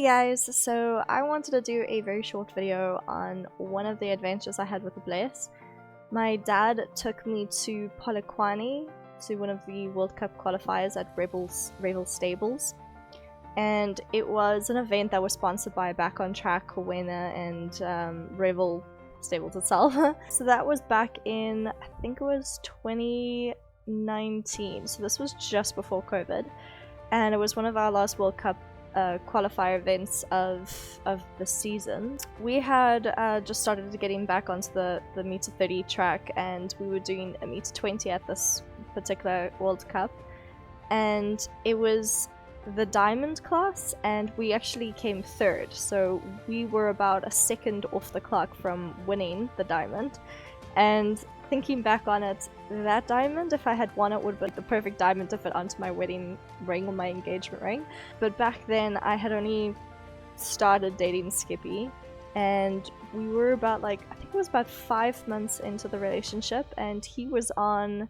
Hey guys, so I wanted to do a very short video on one of the adventures I had with Ablesse. My dad took me to Polokwane, to one of the World Cup qualifiers at Revel Stables, and it was an event that was sponsored by Back on Track, Kowena, and Revel Stables itself. So that was back in, I think it was 2019, so this was just before COVID, and it was one of our last World Cup qualifier events of the season. We had just started getting back onto the meter 30 track, and we were doing a meter 20 at this particular World Cup, and it was the diamond class, and we actually came third, so we were about a second off the clock from winning the diamond. And thinking back on it, that diamond, if I had won it, would have been the perfect diamond to fit onto my wedding ring or my engagement ring. But back then, I had only started dating Skippy, and we were about, I think it was about 5 months into the relationship, and he was on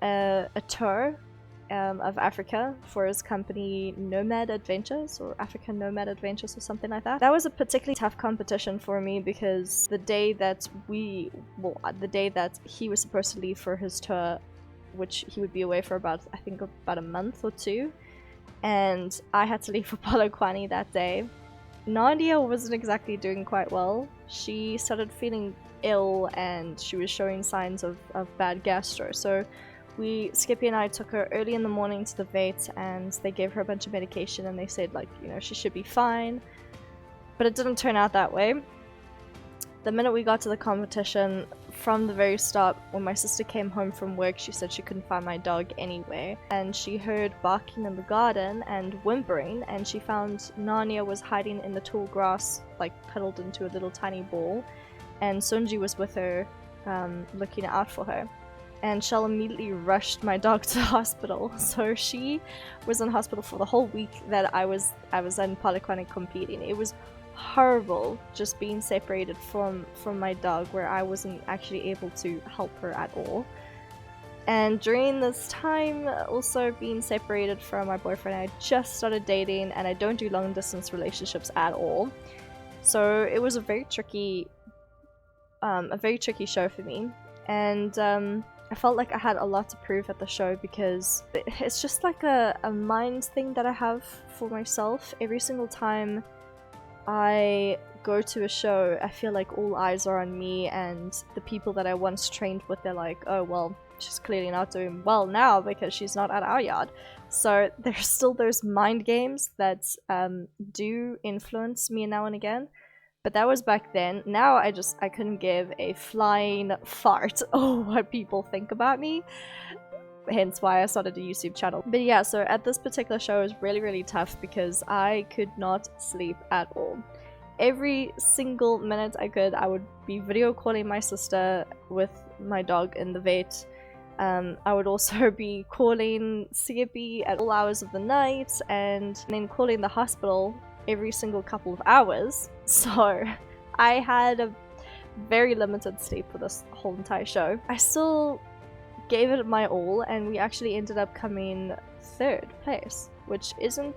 a tour of Africa for his company Nomad Adventures, or African Nomad Adventures, or something like that. That was a particularly tough competition for me, because the day that he was supposed to leave for his tour, which he would be away for about, I think, about a month or two, and I had to leave for Polokwane that day. Narnia wasn't exactly doing quite well. She started feeling ill, and she was showing signs of bad gastro, so Skippy and I took her early in the morning to the vet, and they gave her a bunch of medication, and they said, she should be fine. But it didn't turn out that way. The minute we got to the competition, from the very start, when my sister came home from work, she said she couldn't find my dog anywhere, and she heard barking in the garden and whimpering, and she found Narnia was hiding in the tall grass, cuddled into a little tiny ball, and Songi was with her, looking out for her. And Shell immediately rushed my dog to the hospital. So she was in hospital for the whole week that I was in Polokwane competing. It was horrible just being separated from my dog, where I wasn't actually able to help her at all. And during this time, also being separated from my boyfriend, I just started dating, and I don't do long distance relationships at all. So it was a very tricky show for me, and I felt like I had a lot to prove at the show, because it's just like a mind thing that I have for myself. Every single time I go to a show, I feel like all eyes are on me, and the people that I once trained with, they're like, oh well, she's clearly not doing well now because she's not at our yard. So there's still those mind games that do influence me now and again. But that was back then. Now I couldn't give a flying fart what people think about me. Hence why I started a YouTube channel. But yeah, so at this particular show, it was really, really tough, because I could not sleep at all. Every single minute I could, I would be video calling my sister with my dog in the vet. I would also be calling Skippy at all hours of the night, and then calling the hospital every single couple of hours. So I had a very limited sleep for this whole entire show. I still gave it my all, and we actually ended up coming third place, which isn't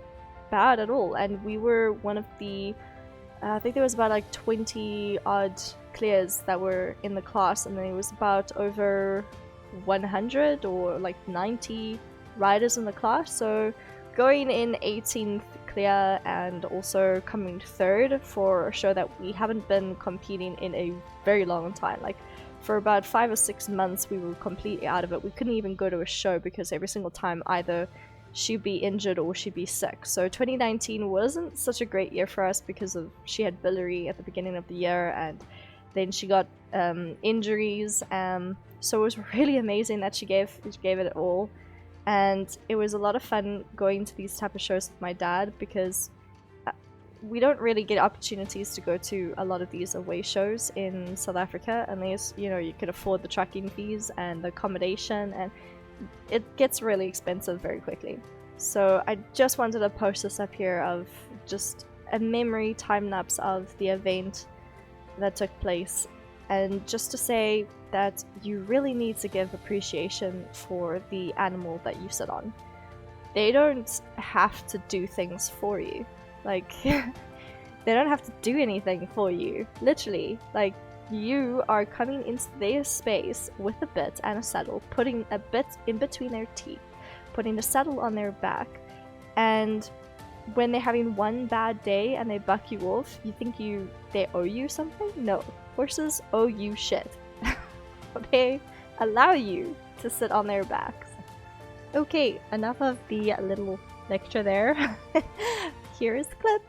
bad at all. And we were one of the I think there was about 20 odd clears that were in the class, and there was about over 100 or 90 riders in the class. So going in 18th clear, and also coming third for a show that we haven't been competing in a very long time. For about 5 or 6 months, we were completely out of it. We couldn't even go to a show, because every single time either she'd be injured or she'd be sick. So 2019 wasn't such a great year for us, because she had biliary at the beginning of the year, and then she got injuries. So it was really amazing that she gave it all. And it was a lot of fun going to these type of shows with my dad, because we don't really get opportunities to go to a lot of these away shows in South Africa, unless you could afford the trucking fees and the accommodation, and it gets really expensive very quickly. So I just wanted to post this up here of just a memory time lapse of the event that took place, and just to say that you really need to give appreciation for the animal that you sit on. They don't have to do things for you. Like, they don't have to do anything for you. Literally, like, you are coming into their space with a bit and a saddle, putting a bit in between their teeth, putting the saddle on their back, and when they're having one bad day and they buck you off, you think they owe you something? No. Horses owe you shit. They allow you to sit on their backs. Okay, enough of the little lecture there. Here is the clip.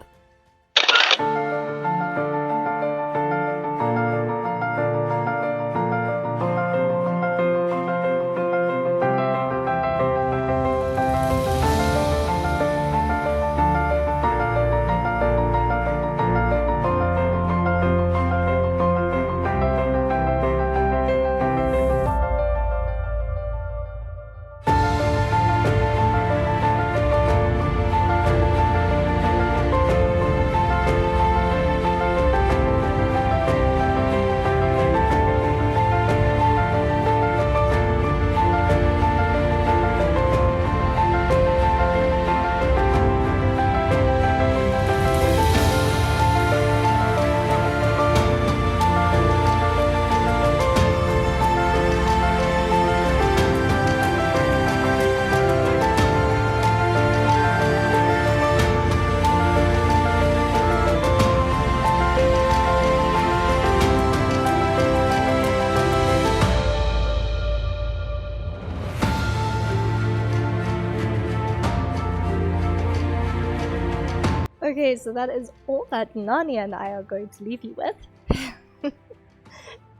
Okay, so that is all that Narnia and I are going to leave you with.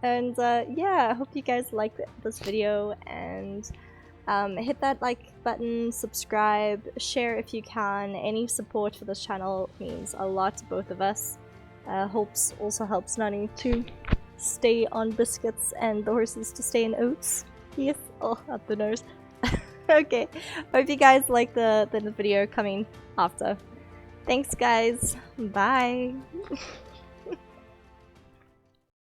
And yeah, I hope you guys liked this video, and hit that like button, subscribe, share if you can. Any support for this channel means a lot to both of us. Also helps Narnia to stay on biscuits and the horses to stay in oats. Yes, oh, up the nose. Okay, hope you guys like the video coming after. Thanks guys, bye!